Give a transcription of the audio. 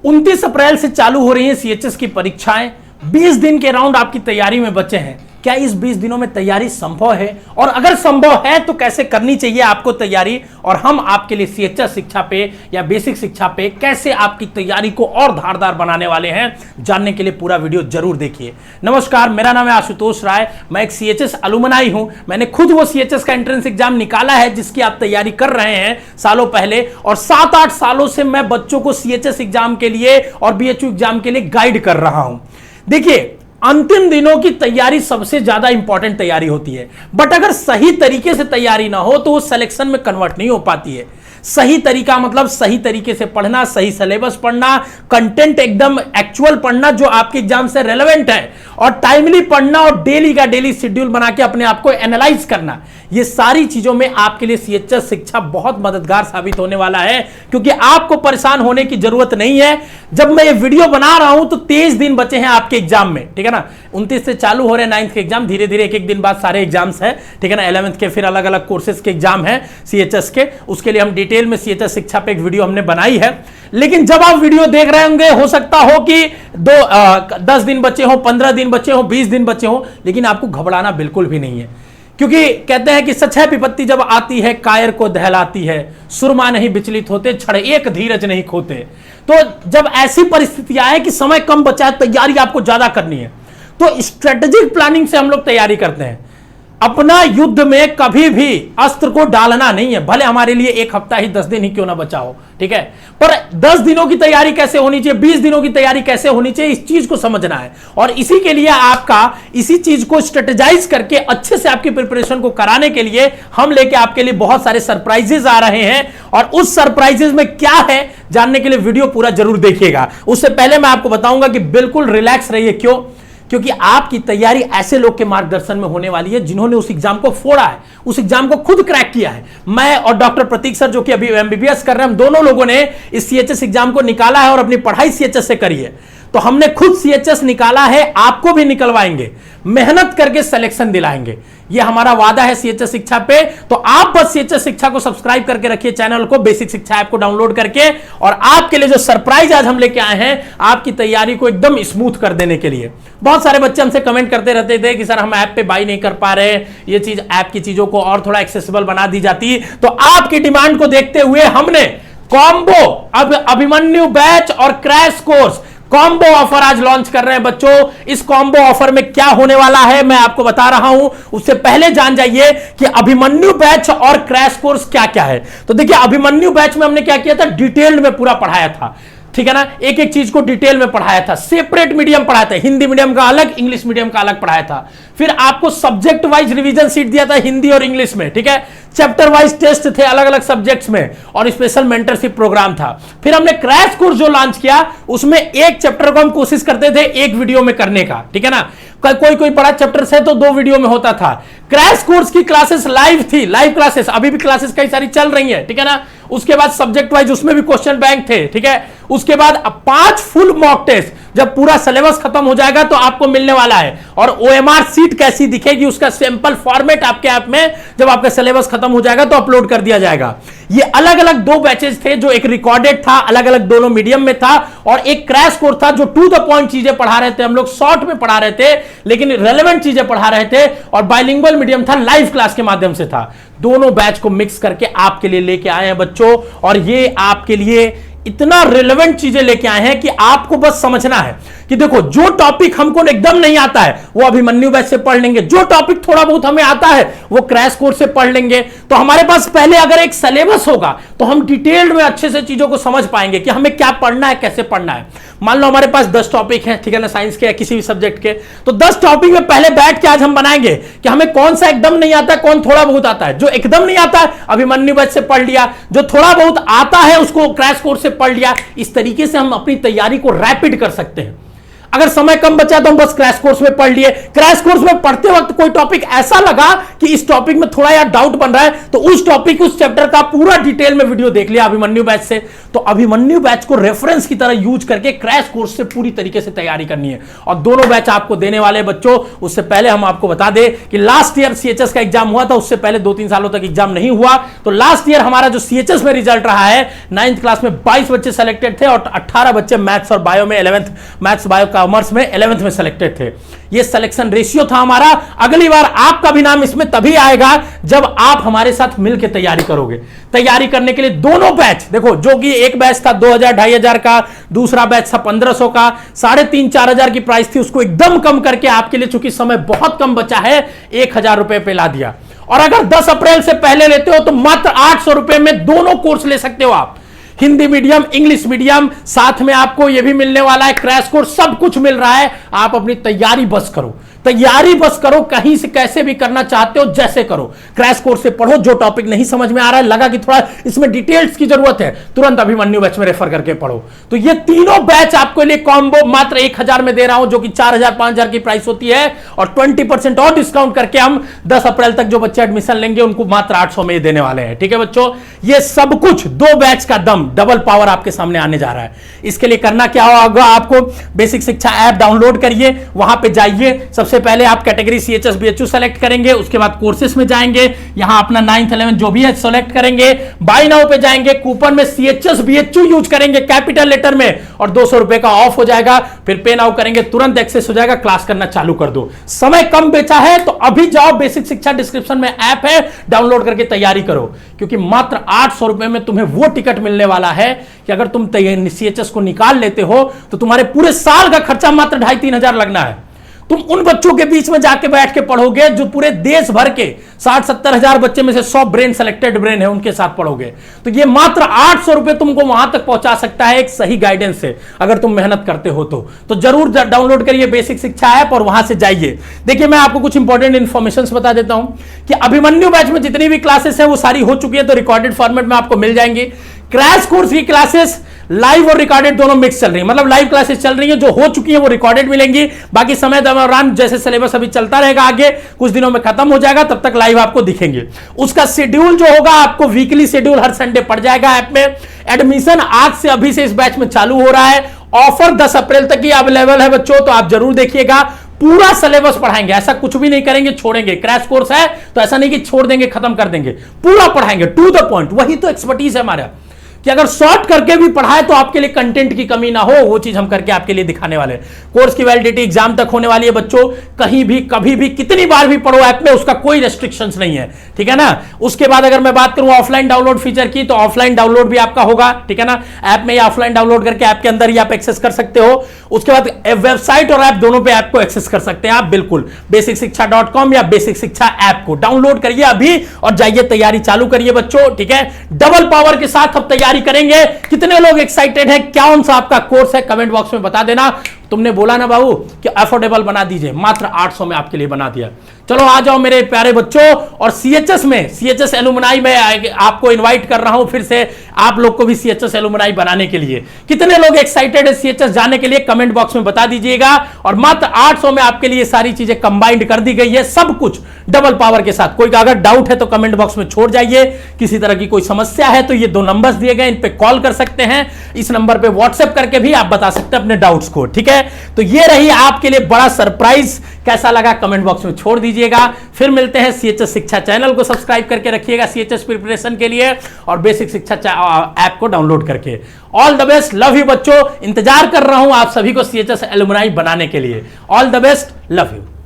29 अप्रैल से चालू हो रही है सीएचएस की परीक्षाएं। 20 दिन के राउंड आपकी तैयारी में बचे हैं। क्या इस 20 दिनों में तैयारी संभव है, और अगर संभव है तो कैसे करनी चाहिए आपको तैयारी, और हम आपके लिए सीएचएस शिक्षा पे या बेसिक शिक्षा पे कैसे आपकी तैयारी को और धारदार बनाने वाले हैं, जानने के लिए पूरा वीडियो जरूर देखिए। नमस्कार, मेरा नाम है आशुतोष राय, मैं एक सीएचएस अलुमनाई हूं। मैंने खुद वो सीएचएस का एंट्रेंस एग्जाम निकाला है जिसकी आप तैयारी कर रहे हैं सालों पहले, और 7-8 सालों से मैं बच्चों को सीएचएस एग्जाम के लिए और बीएचयू एग्जाम के लिए गाइड कर रहा हूं। देखिए, अंतिम दिनों की तैयारी सबसे ज्यादा इंपॉर्टेंट तैयारी होती है, बट अगर सही तरीके से तैयारी ना हो तो वो सिलेक्शन में कन्वर्ट नहीं हो पाती है। सही तरीका मतलब सही तरीके से पढ़ना, सही सिलेबस पढ़ना, कंटेंट एकदम एक्चुअल पढ़ना जो आपके एग्जाम से रेलेवेंट है, और टाइमली पढ़ना, और डेली का डेली शेड्यूल बना के अपने आप को एनालाइज करना। ये सारी चीजों में आपके लिए सीएचएस शिक्षा बहुत मददगार साबित होने वाला है, क्योंकि आपको परेशान होने की जरूरत नहीं है। जब मैं ये वीडियो बना रहा हूं तो 23 दिन बचे हैं आपके एग्जाम में, ठीक है ना। 29 से चालू हो रहे हैं 9th के एग्जाम, धीरे धीरे एक दिन बाद सारे एग्जाम्स हैं, ठीक है ना। 11th के फिर अलग अलग कोर्सेज के एग्जाम है सीएचएस के, उसके लिए हम डिटेल में सीएचएस शिक्षा पे एक वीडियो हमने बनाई है। लेकिन जब आप वीडियो देख रहे होंगे, हो सकता हो कि 10 दिन बचे हो, 15 दिन बचे हो, 20 दिन बचे हो, लेकिन आपको घबराना बिल्कुल भी नहीं है, क्योंकि कहते हैं कि सच है विपत्ति जब आती है कायर को दहलाती है, सुरमा नहीं विचलित होते, क्षण एक धीरज नहीं खोते। तो जब ऐसी परिस्थितियां आए कि समय कम बचा है, तैयारी आपको ज्यादा करनी है, तो स्ट्रेटेजिक प्लानिंग से हम लोग तैयारी करते हैं। अपना युद्ध में कभी भी अस्त्र को डालना नहीं है, भले हमारे लिए 1 हफ्ता ही 10 दिन ही क्यों ना बचा हो, ठीक है, पर 10 दिनों की तैयारी कैसे होनी चाहिए, 20 दिनों की तैयारी कैसे होनी चाहिए, इस चीज को समझना है। और इसी के लिए आपका इसी चीज को स्ट्रेटेजाइज करके अच्छे से आपकी प्रिपरेशन को कराने के लिए हम लेके आपके लिए बहुत सारे सरप्राइजेस आ रहे हैं, और उस सरप्राइजेस में क्या है जानने के लिए वीडियो पूरा जरूर देखिएगा। उससे पहले मैं आपको बताऊंगा कि बिल्कुल रिलैक्स रहिए। क्यों? क्योंकि आपकी तैयारी ऐसे लोग के मार्गदर्शन में होने वाली है जिन्होंने उस एग्जाम को फोड़ा है, उस एग्जाम को खुद क्रैक किया है। मैं और डॉक्टर प्रतीक सर जो कि अभी एमबीबीएस कर रहे हैं, हम दोनों लोगों ने इस सीएचएस एग्जाम को निकाला है और अपनी पढ़ाई सीएचएस से करी है। तो हमने खुद सीएचएस निकाला है, आपको भी निकलवाएंगे, मेहनत करके सिलेक्शन दिलाएंगे, ये हमारा वादा है सीएचएस शिक्षा पे। तो आप बस सीएचएस शिक्षा को सब्सक्राइब करके रखिए चैनल को, बेसिक शिक्षा ऐप को डाउनलोड करके, और आपके लिए जो सरप्राइज आज हम लेके आए हैं आपकी तैयारी को एकदम स्मूथ कर देने के लिए। बहुत सारे बच्चे हमसे कमेंट करते रहते थे कि सर हम ऐप पे बाई नहीं कर पा रहे, ये चीज ऐप की चीजों को और थोड़ा एक्सेसिबल बना दी जाती। तो आपकी डिमांड को देखते हुए हमने कॉम्बो अभिमन्यु बैच और क्रैश कोर्स कॉम्बो ऑफर आज लॉन्च कर रहे हैं बच्चों। इस कॉम्बो ऑफर में क्या होने वाला है मैं आपको बता रहा हूं, उससे पहले जान जाइए कि अभिमन्यु बैच और क्रैश कोर्स क्या क्या है। तो देखिए, अभिमन्यु बैच में हमने क्या किया था, डिटेल्ड में पूरा पढ़ाया था, ठीक है ना। एक एक चीज को डिटेल में पढ़ाया था, सेपरेट मीडियम पढ़ाया था, हिंदी मीडियम का अलग, इंग्लिश मीडियम का अलग पढ़ाया था। फिर आपको सब्जेक्ट वाइज रिवीजन सीट दिया था हिंदी और इंग्लिश में, ठीक है। चैप्टर वाइज टेस्ट थे अलग अलग सब्जेक्ट्स में, और स्पेशल मेंटरशिप प्रोग्राम था। फिर हमने क्रैश कोर्स जो लॉन्च किया, उसमें एक चैप्टर को हम कोशिश करते थे एक वीडियो में करने का, ठीक है ना। कोई बड़ा चैप्टर है तो 2 वीडियो में होता था। क्रैश कोर्स की क्लासेस लाइव थी, लाइव क्लासेस, अभी भी क्लासेस कई सारी चल रही है, ठीक है ना। उसके बाद सब्जेक्ट वाइज उसमें भी क्वेश्चन बैंक थे, ठीक है। उसके बाद 5 फुल मॉक टेस्ट, जब पूरा सिलेबस खत्म हो जाएगा तो आपको मिलने वाला है, और ओएमआर सीट कैसी दिखेगी उसका सैंपल फॉर्मेट आपके ऐप में जब आपका सिलेबस खत्म हो जाएगा तो अपलोड कर दिया जाएगा। ये अलग अलग 2 बैचेस थे, जो एक रिकॉर्डेड था, अलग अलग दोनों मीडियम में था, और एक क्रैश कोर्स था जो टू द पॉइंट चीजें पढ़ा रहे थे, हम लोग शॉर्ट में पढ़ा रहे थे लेकिन रेलेवेंट चीजें पढ़ा रहे थे, और बाइलिंगुअल मीडियम था, लाइव क्लास के माध्यम से था। दोनों बैच को मिक्स करके आपके लिए लेके आए हैं बच्चों, और ये आपके लिए इतना रिलेवेंट चीजें लेके आए हैं कि आपको बस समझना है कि देखो, जो टॉपिक हमको एकदम नहीं आता है वो अभिमन्यु बैच से पढ़ लेंगे, जो टॉपिक थोड़ा बहुत हमें आता है वो क्रैश कोर्स से पढ़ लेंगे। तो हमारे पास पहले अगर एक सिलेबस होगा तो हम डिटेल्ड में अच्छे से चीजों को समझ पाएंगे कि हमें क्या पढ़ना है, कैसे पढ़ना है। मान लो हमारे पास 10 टॉपिक हैं, ठीक है ना, साइंस के या किसी भी सब्जेक्ट के, तो 10 टॉपिक में पहले बैठ के आज हम बनाएंगे कि हमें कौन सा एकदम नहीं आता है, कौन थोड़ा बहुत आता है। जो एकदम नहीं आता है अभिमन्यु बैच से पढ़ लिया, जो थोड़ा बहुत आता है उसको क्रैश कोर्स से पढ़ लिया। इस तरीके से हम अपनी तैयारी को रैपिड कर सकते हैं। अगर समय कम बचा तो हम बस क्रैश कोर्स में पढ़ लिए। क्रैश कोर्स में पढ़ते वक्त कोई टॉपिक ऐसा लगा कि इस टॉपिक में थोड़ा यार डाउट बन रहा है, तो उस टॉपिक, उस चैप्टर का पूरा डिटेल में वीडियो देख लिया अभिमन्यु बैच से। तो अभिमन्यु बैच को रेफरेंस की तरह यूज करके क्रैश कोर्स से पूरी तरीके से तैयारी करनी है। और दोनों बैच आपको देने वाले बच्चों, उससे पहले हम आपको बता दें कि लास्ट ईयर सीएचएस का एग्जाम हुआ था, उससे पहले 2-3 सालों तक एग्जाम नहीं हुआ। तो लास्ट ईयर हमारा जो सीएचएस में रिजल्ट रहा है, 9th क्लास में 22 बच्चे सेलेक्टेड थे और 18 बच्चे मैथ्स और बायो में 11th, मैथ्स बायो कॉमर्स में 11th में सेलेक्टेड थे। ये सिलेक्शन रेशियो था हमारा। अगली बार आपका भी नाम इसमें तभी आएगा जब आप हमारे साथ मिलकर तैयारी करोगे। तैयारी करने के लिए दोनों बैच देखो, जो कि एक बैच था 2000-2500 का, दूसरा बैच था 1500 का, 3500-4000 की प्राइस थी, उसको एकदम कम करके आपके लिए, चूंकि समय बहुत कम बचा है, 1000 रुपए पे ला दिया। और अगर 10 अप्रैल से पहले लेते हो तो मात्र 800 रुपए में दोनों कोर्स ले सकते हो आप। हिंदी मीडियम, इंग्लिश मीडियम, साथ में आपको यह भी मिलने वाला है क्रैश कोर्स, सब कुछ मिल रहा है। आप अपनी तैयारी बस करो, तैयारी बस करो, कहीं से कैसे भी करना चाहते हो जैसे करो। क्रैश कोर्स से पढ़ो, जो टॉपिक नहीं समझ में आ रहा है, लगा कि थोड़ा इसमें डिटेल्स की जरूरत है, तुरंत अभिमन्यु बैच में रेफर करके पढ़ो। तो ये तीनों बैच आपके लिए कॉम्बो मात्र 1000 में दे रहा हूं, जो कि 4000-5000 की प्राइस होती है। और 20% और डिस्काउंट करके हम 10 अप्रैल तक जो बच्चे एडमिशन लेंगे उनको मात्र 800 में देने वाले हैं। ठीक है बच्चों, ये सब कुछ 2 बैच का दम, डबल पावर आपके सामने आने जा रहा है। इसके लिए करना क्या होगा, आपको बेसिक शिक्षा ऐप डाउनलोड करिए, वहां पे जाइए। सबसे पहले आप कैटेगरी सीएचएस बीएचयू सेलेक्ट करेंगे, उसके बाद कोर्सेस में जाएंगे, यहां अपना 9th 11th जो भी है सेलेक्ट करेंगे, बाय नाउ पे जाएंगे, कूपन में सीएचएस बीएचयू यूज करेंगे कैपिटल लेटर में और 200 रुपए का ऑफ हो जाएगा। फिर पे नाउ करेंगे, तुरंत एक्सेस हो जाएगा, क्लास करना चालू कर दो। समय कम बेचा है तो अभी जाओ, बेसिक शिक्षा डिस्क्रिप्शन में ऐप है, डाउनलोड करके तैयारी करो, क्योंकि मात्र 800 रुपए में तुम्हें वो टिकट मिलने वाला है कि अगर तुम सीएचएस को निकाल लेते हो तो तुम्हारे पूरे साल का खर्चा मात्र 2500-3000 हजार लगना है। तुम उन बच्चों के बीच में जाके बैठ के पढ़ोगे जो पूरे देश भर के 60-70 हजार बच्चे में से 100 ब्रेन सेलेक्टेड ब्रेन है, उनके साथ पढ़ोगे। तो ये मात्र 800 रुपए तुमको वहां तक पहुंचा सकता है एक सही गाइडेंस से, अगर तुम मेहनत करते हो तो जरूर डाउनलोड करिए बेसिक शिक्षा ऐप और वहां से जाइए। देखिए, मैं आपको कुछ इंपॉर्टेंट इन्फॉर्मेशन बता देता हूं कि अभिमन्यु बैच में जितनी भी क्लासेस है वो सारी हो चुकी है, तो रिकॉर्डेड फॉर्मेट में आपको मिल जाएंगी। क्रैश कोर्स की क्लासेस लाइव और रिकॉर्डेड दोनों मिक्स चल रही है, मतलब लाइव क्लासेस चल रही है, जो हो चुकी है वो रिकॉर्डेड मिलेंगी। बाकी समय दौरान जैसे सिलेबस अभी चलता रहेगा, आगे कुछ दिनों में खत्म हो जाएगा, तब तक लाइव आपको दिखेंगे। उसका शेड्यूल जो होगा, आपको वीकली शेड्यूल हर संडे पड़ जाएगा ऐप में। एडमिशन आज से, अभी से इस बैच में चालू हो रहा है। ऑफर 10 अप्रैल तक ही अवेलेबल है बच्चों, तो आप जरूर देखिएगा। पूरा सिलेबस पढ़ाएंगे, ऐसा कुछ भी नहीं करेंगे छोड़ेंगे। क्रैश कोर्स है तो ऐसा नहीं कि छोड़ देंगे, खत्म कर देंगे, पूरा पढ़ाएंगे टू द पॉइंट। वही तो एक्सपर्टीज है हमारा, कि अगर शॉर्ट करके भी पढ़ाए तो आपके लिए कंटेंट की कमी ना हो, वो चीज हम करके आपके लिए दिखाने वाले हैं। कोर्स की वैलिडिटी एग्जाम तक होने वाली है बच्चों, कहीं भी कभी भी कितनी बार भी पढ़ो ऐप में, उसका कोई रेस्ट्रिक्शंस नहीं है, ठीक है ना। उसके बाद अगर मैं बात करूं ऑफलाइन डाउनलोड फीचर की, तो ऑफलाइन डाउनलोड भी आपका होगा, ठीक है ना। ऐप में ऑफलाइन डाउनलोड करके ऐप के अंदर ही आप एक्सेस कर सकते हो। उसके बाद वेबसाइट और ऐप दोनों पे ऐप को एक्सेस कर सकते हैं आप, बिल्कुल basicशिक्षा.com या बेसिक शिक्षा ऐप को डाउनलोड करिए अभी और जाइए तैयारी चालू करिए बच्चों, ठीक है। डबल पावर के साथ अब तैयारी करेंगे। कितने लोग एक्साइटेड हैं, कौन सा आपका कोर्स है, कमेंट बॉक्स में बता देना। तुमने बोला ना बाबू कि अफोर्डेबल बना दीजिए, मात्र 800 में आपके लिए बना दिया। चलो आ जाओ मेरे प्यारे बच्चों। और सीएचएस में, सीएचएस एलुमनाई में आपको इनवाइट कर रहा हूं फिर से, आप लोग को भी सीएचएस एलुमनाई बनाने के लिए। कितने लोग एक्साइटेड है सीएचएस जाने के लिए, कमेंट बॉक्स में बता दीजिएगा। और मात्र 800 में आपके लिए सारी चीजें कंबाइंड कर दी गई है, सब कुछ डबल पावर के साथ। कोई अगर डाउट है तो कमेंट बॉक्स में छोड़ जाइए। किसी तरह की कोई समस्या है तो ये 2 नंबर्स दिए गए, इन पे कॉल कर सकते हैं, इस नंबर पे व्हाट्सएप करके भी आप बता सकते हैं अपने डाउट्स को, ठीक है। तो ये रही आपके लिए बड़ा सरप्राइज। कैसा लगा कमेंट बॉक्स में छोड़ दीजिएगा। फिर मिलते हैं सीएचएस शिक्षा चैनल को सब्सक्राइब करके रखिएगा सीएचएस प्रिपरेशन के लिए, और बेसिक शिक्षा ऐप को डाउनलोड करके। All the best, love you बच्चों। इंतजार कर रहा हूं आप सभी को सीएचएस एलुमनाई बनाने के लिए। All the best, love you.